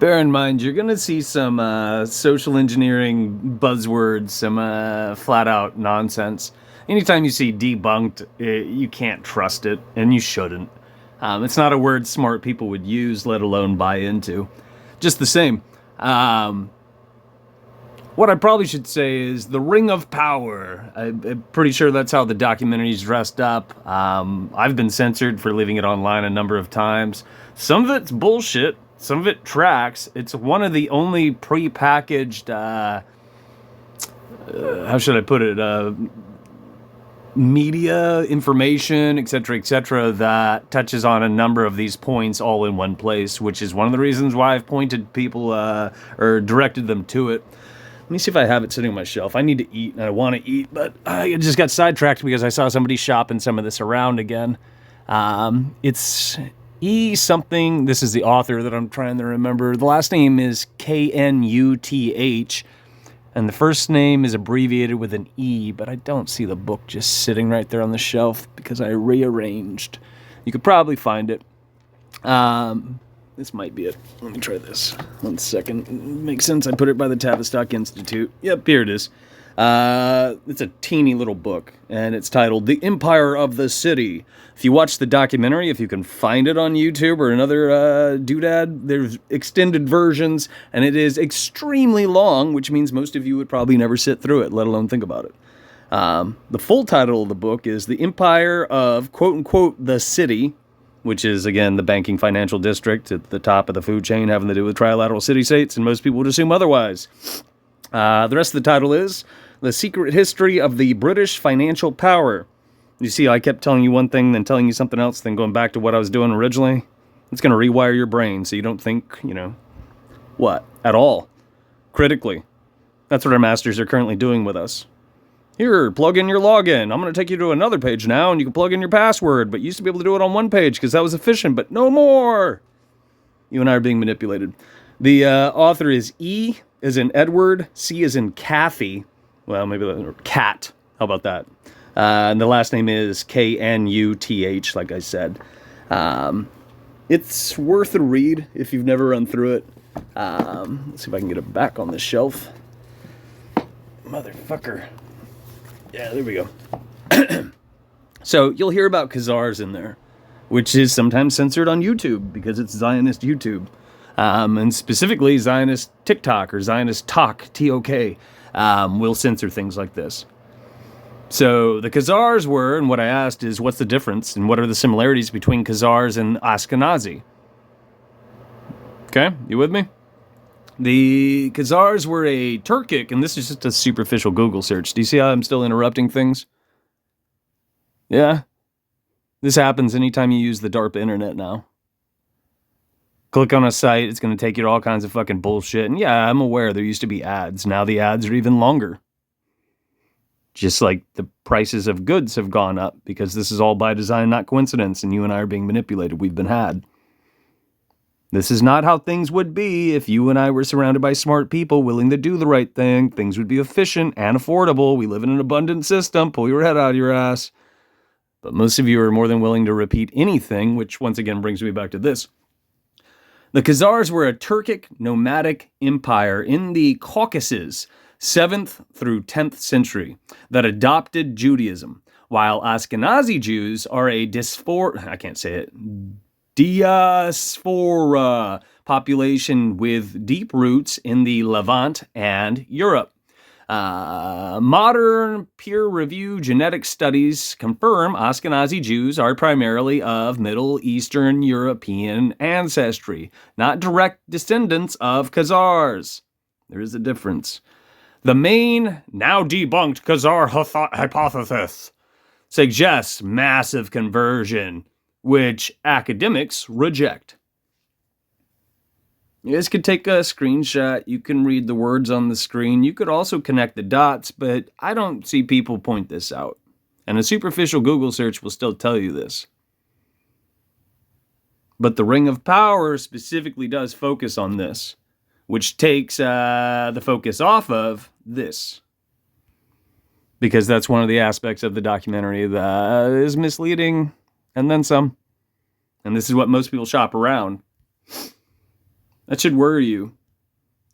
Bear in mind, you're going to see some social engineering buzzwords, some flat out nonsense. Anytime you see debunked, you can't trust it, and you shouldn't. It's not a word smart people would use, let alone buy into. Just the same. What I probably should say is the Ring of Power. I'm pretty sure that's how the documentary's dressed up. I've been censored for leaving it online a number of times. Some of it's bullshit. Some of it tracks. It's one of the only pre-packaged, how should I put it, media information, etc., that touches on a number of these points all in one place, which is one of the reasons why I've pointed people, or directed them to it. Let me see if I have it sitting on my shelf. I need to eat, and I want to eat, but I just got sidetracked because I saw somebody shopping some of this around again. It's E something. This is the author that I'm trying to remember. The last name is Knuth, and the first name is abbreviated with an E, but I don't see the book just sitting right there on the shelf because I rearranged. You could probably find it. This might be it. Let me try this. 1 second. Makes sense. I put it by the Tavistock Institute. Yep, here it is. It's a teeny little book, and it's titled The Empire of the City. If you watch the documentary, if you can find it on YouTube or another doodad, there's extended versions, and it is extremely long, which means most of you would probably never sit through it, let alone think about it. The full title of the book is The Empire of, quote-unquote, the City, which is, again, the banking financial district at the top of the food chain having to do with trilateral city-states, and most people would assume otherwise. The rest of the title is The Secret History of the British Financial Power. You see, I kept telling you one thing, then telling you something else, then going back to what I was doing originally. It's going to rewire your brain so you don't think, what? At all. Critically. That's what our masters are currently doing with us. Here, plug in your login. I'm going to take you to another page now, and you can plug in your password, but you used to be able to do it on one page because that was efficient, but no more! You and I are being manipulated. The author is E as in Edward, C as in Kathy. Well, maybe or Cat. How about that? And the last name is Knuth, like I said. It's worth a read if you've never run through it. Let's see if I can get it back on the shelf. Motherfucker. Yeah, there we go. So you'll hear about Khazars in there, which is sometimes censored on YouTube because it's Zionist YouTube. And specifically Zionist TikTok or Zionist Talk, T-O-K, will censor things like this. So the Khazars were, and what I asked is, what's the difference and what are the similarities between Khazars and Ashkenazi? Okay, you with me? The Khazars were a Turkic, and this is just a superficial Google search. Do you see how I'm still interrupting things? Yeah? This happens anytime you use the DARPA internet now. Click on a site, it's going to take you to all kinds of fucking bullshit. And yeah, I'm aware there used to be ads. Now the ads are even longer. Just like the prices of goods have gone up because this is all by design, not coincidence. And you and I are being manipulated. We've been had. This is not how things would be if you and I were surrounded by smart people willing to do the right thing. Things would be efficient and affordable. We live in an abundant system. Pull your head out of your ass. But most of you are more than willing to repeat anything, which once again brings me back to this. The Khazars were a Turkic nomadic empire in the Caucasus, 7th through 10th century, that adopted Judaism, while Ashkenazi Jews are a diaspora population with deep roots in the Levant and Europe. Modern peer-reviewed genetic studies confirm Ashkenazi Jews are primarily of Middle Eastern European ancestry, not direct descendants of Khazars. There is a difference. The main, now debunked Khazar hypothesis suggests massive conversion, which academics reject. You guys could take a screenshot. You can read the words on the screen. You could also connect the dots, but I don't see people point this out. And a superficial Google search will still tell you this. But the Ring of Power specifically does focus on this, which takes the focus off of this. Because that's one of the aspects of the documentary that is misleading, and then some. And this is what most people shop around. That should worry you.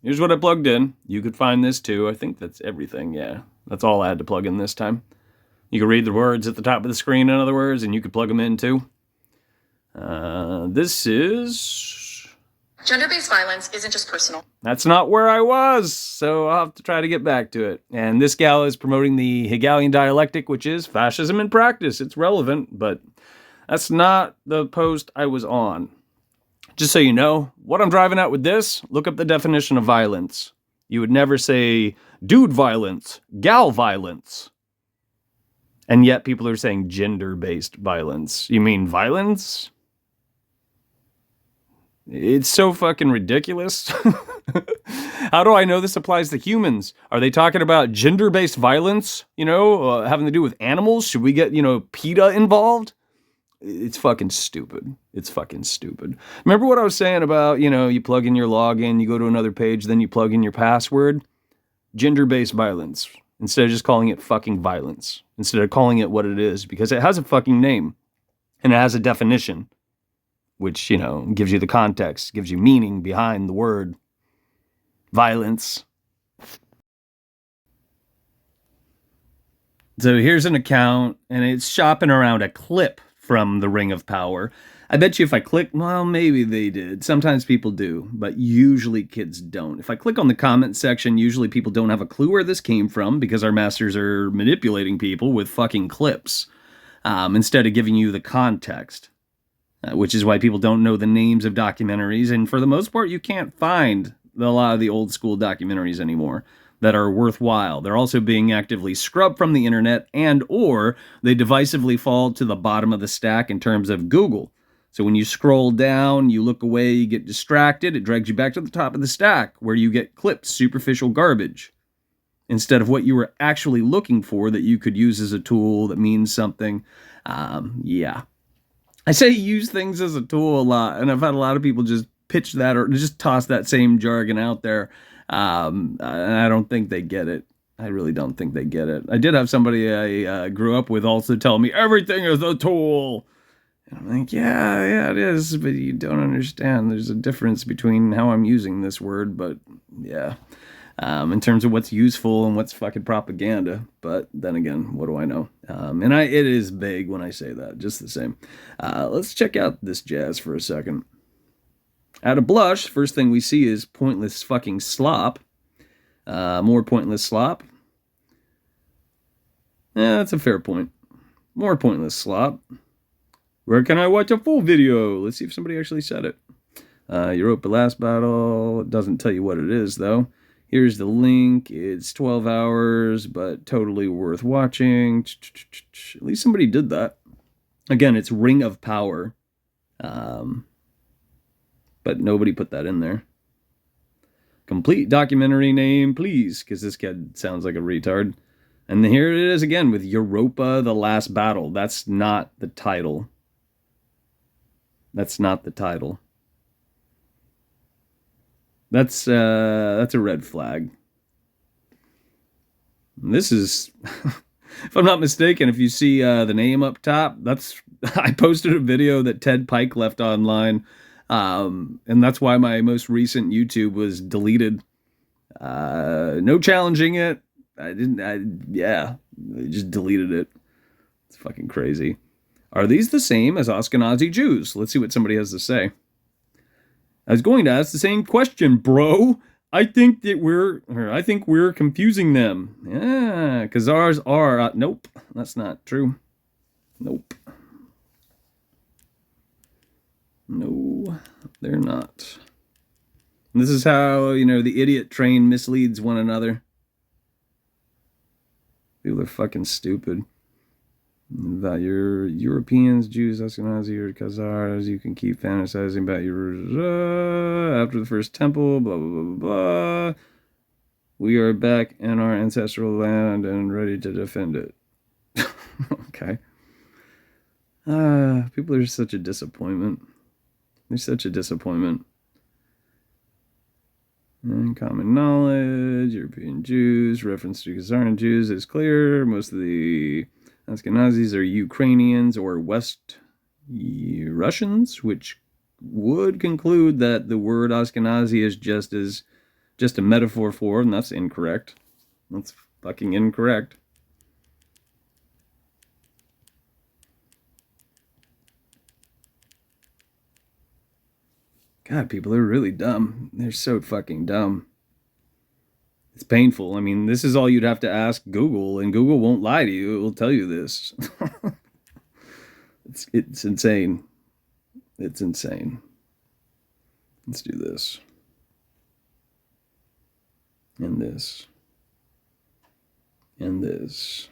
Here's what I plugged in. You could find this too. I think that's everything, yeah. That's all I had to plug in this time. You can read the words at the top of the screen, in other words, and you could plug them in too. This is... Gender-based violence isn't just personal. That's not where I was, so I'll have to try to get back to it. And this gal is promoting the Hegelian dialectic, which is fascism in practice. It's relevant, but that's not the post I was on. Just so you know, what I'm driving at with this, look up the definition of violence. You would never say dude violence, gal violence. And yet people are saying gender-based violence. You mean violence? It's so fucking ridiculous. How do I know this applies to humans? Are they talking about gender-based violence, having to do with animals? Should we get, PETA involved? It's fucking stupid. It's fucking stupid. Remember what I was saying about, you plug in your login, you go to another page, then you plug in your password? Gender-based violence. Instead of just calling it fucking violence. Instead of calling it what it is. Because it has a fucking name. And it has a definition. Which, gives you the context, gives you meaning behind the word violence. So here's an account, and it's shopping around a clip from the Ring of Power. I bet you if I click, well, maybe they did. Sometimes people do, but usually kids don't. If I click on the comment section, usually people don't have a clue where this came from because our masters are manipulating people with fucking clips instead of giving you the context. Which is why people don't know the names of documentaries, and for the most part, you can't find a lot of the old school documentaries anymore that are worthwhile. They're also being actively scrubbed from the internet, and or they divisively fall to the bottom of the stack in terms of Google. So when you scroll down, you look away, you get distracted, it drags you back to the top of the stack, where you get clipped superficial garbage, instead of what you were actually looking for that you could use as a tool that means something. Yeah. I say use things as a tool a lot, and I've had a lot of people just pitch that or just toss that same jargon out there, and I don't think they get it. I really don't think they get it. I did have somebody I grew up with also tell me everything is a tool. And I'm like, yeah, it is, but you don't understand. There's a difference between how I'm using this word, but yeah. In terms of what's useful and what's fucking propaganda. But then again, what do I know? And it is vague when I say that, just the same. Let's check out this jazz for a second. At a blush, first thing we see is pointless fucking slop. More pointless slop. Yeah, that's a fair point. More pointless slop. Where can I watch a full video? Let's see if somebody actually said it. Europa Last Battle. It doesn't tell you what it is, though. Here's the link. It's 12 hours, but totally worth watching. At least somebody did that. Again, it's Ring of Power. But nobody put that in there. Complete documentary name, please, because this kid sounds like a retard. And here it is again with Europa, The Last Battle. That's not the title. That's not the title. That's a red flag. This is, if I'm not mistaken, if you see the name up top, I posted a video that Ted Pike left online, and that's why my most recent YouTube was deleted. No challenging it. I just deleted it. It's fucking crazy. Are these the same as Ashkenazi Jews? Let's see what somebody has to say. I was going to ask the same question, bro. I think we're confusing them. Yeah, because ours are. Nope, that's not true. Nope. No, they're not. And this is how, the idiot train misleads one another. People are fucking stupid. About your Europeans, Jews, Ashkenazi, or Khazars, you can keep fantasizing about your after the first temple, blah, blah, blah, blah. We are back in our ancestral land and ready to defend it. Okay. People are such a disappointment. They're such a disappointment. And common knowledge, European Jews, reference to Khazaran Jews is clear. Most of the Ashkenazis are Ukrainians or West Russians, which would conclude that the word Ashkenazi is just a metaphor for, and that's incorrect. That's fucking incorrect. God, people are really dumb. They're so fucking dumb. It's painful. I mean, this is all you'd have to ask Google, and Google won't lie to you. It will tell you this. It's insane. It's insane. Let's do this. And this. And this.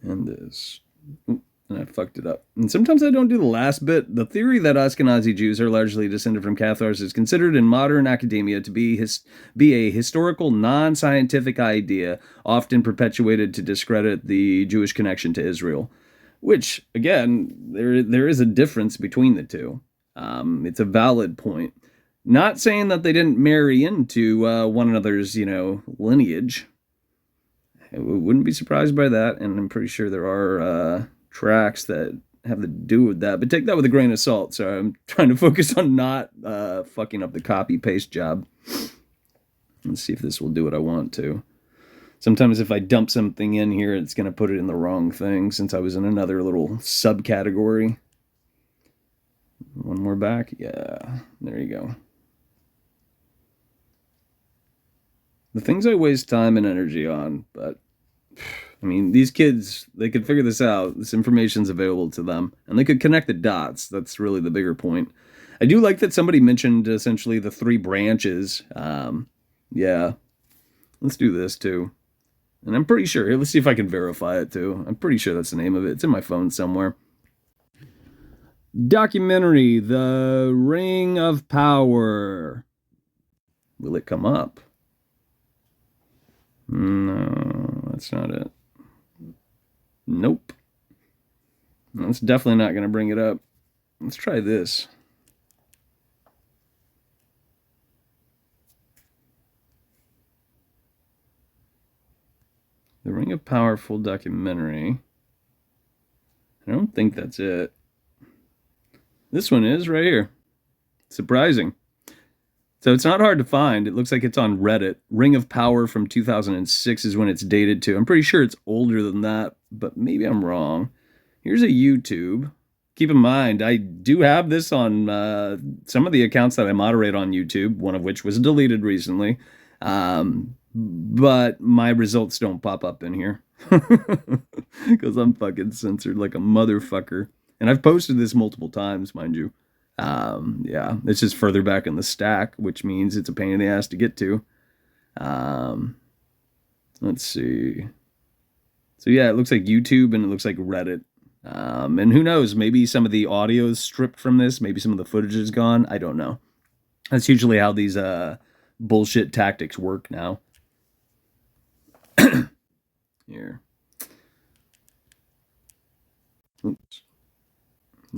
And this. Ooh, and I fucked it up. And sometimes I don't do the last bit. The theory that Ashkenazi Jews are largely descended from Cathars is considered in modern academia to be a historical, non-scientific idea, often perpetuated to discredit the Jewish connection to Israel. Which, again, there is a difference between the two. It's a valid point. Not saying that they didn't marry into one another's, lineage. I wouldn't be surprised by that, and I'm pretty sure there are tracks that have to do with that, but take that with a grain of salt. So I'm trying to focus on not fucking up the copy-paste job. Let's see if this will do what I want to. Sometimes if I dump something in here, it's going to put it in the wrong thing since I was in another little subcategory. One more back. Yeah, there you go. The things I waste time and energy on, but I mean, these kids, they could figure this out. This information's available to them, and they could connect the dots. That's really the bigger point. I do like that somebody mentioned essentially the 3 branches. Yeah, let's do this too. And I'm pretty sure, let's see if I can verify it too. I'm pretty sure that's the name of it. It's in my phone somewhere. Documentary, The Ring of Power. Will it come up? No, that's not it. Nope. That's definitely not going to bring it up. Let's try this. The Ring of Power full documentary. I don't think that's it. This one is right here. Surprising. So it's not hard to find. It looks like it's on Reddit. Ring of Power from 2006 is when it's dated to. I'm pretty sure it's older than that, but maybe I'm wrong. Here's a YouTube. Keep in mind, I do have this on some of the accounts that I moderate on YouTube, one of which was deleted recently. But my results don't pop up in here. Because I'm fucking censored like a motherfucker. And I've posted this multiple times, mind you. Yeah, it's just further back in the stack, which means it's a pain in the ass to get to. Let's see. So yeah, it looks like YouTube and it looks like Reddit. And who knows, maybe some of the audio is stripped from this. Maybe some of the footage is gone. I don't know. That's usually how these bullshit tactics work now. Here. Oops.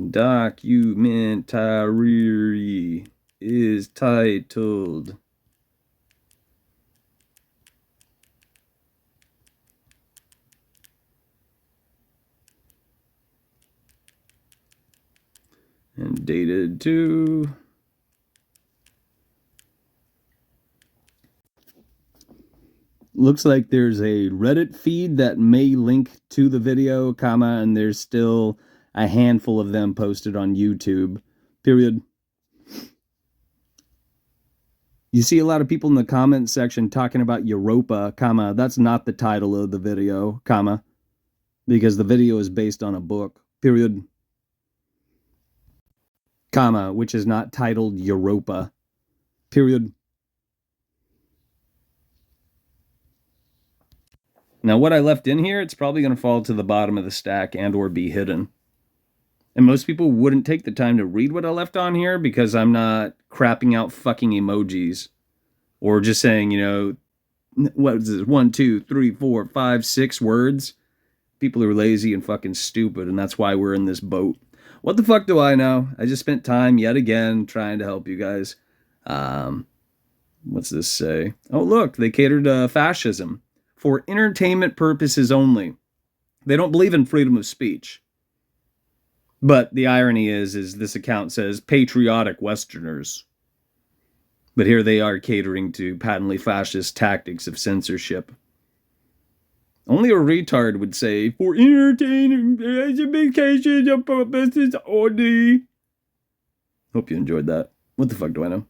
Documentary is titled and dated to looks like there's a Reddit feed that may link to the video, and there's still a handful of them posted on YouTube, period. You see a lot of people in the comment section talking about Europa, that's not the title of the video, because the video is based on a book, period. Which is not titled Europa, period. Now, what I left in here, it's probably going to fall to the bottom of the stack and or be hidden. And most people wouldn't take the time to read what I left on here because I'm not crapping out fucking emojis. Or just saying, what is this? 1, 2, 3, 4, 5, 6 words. People are lazy and fucking stupid, and that's why we're in this boat. What the fuck do I know? I just spent time yet again trying to help you guys. What's this say? Oh, look, they cater to fascism for entertainment purposes only. They don't believe in freedom of speech. But the irony is this account says patriotic Westerners. But here they are catering to patently fascist tactics of censorship. Only a retard would say, for entertaining education purposes only. Hope you enjoyed that. What the fuck do I know?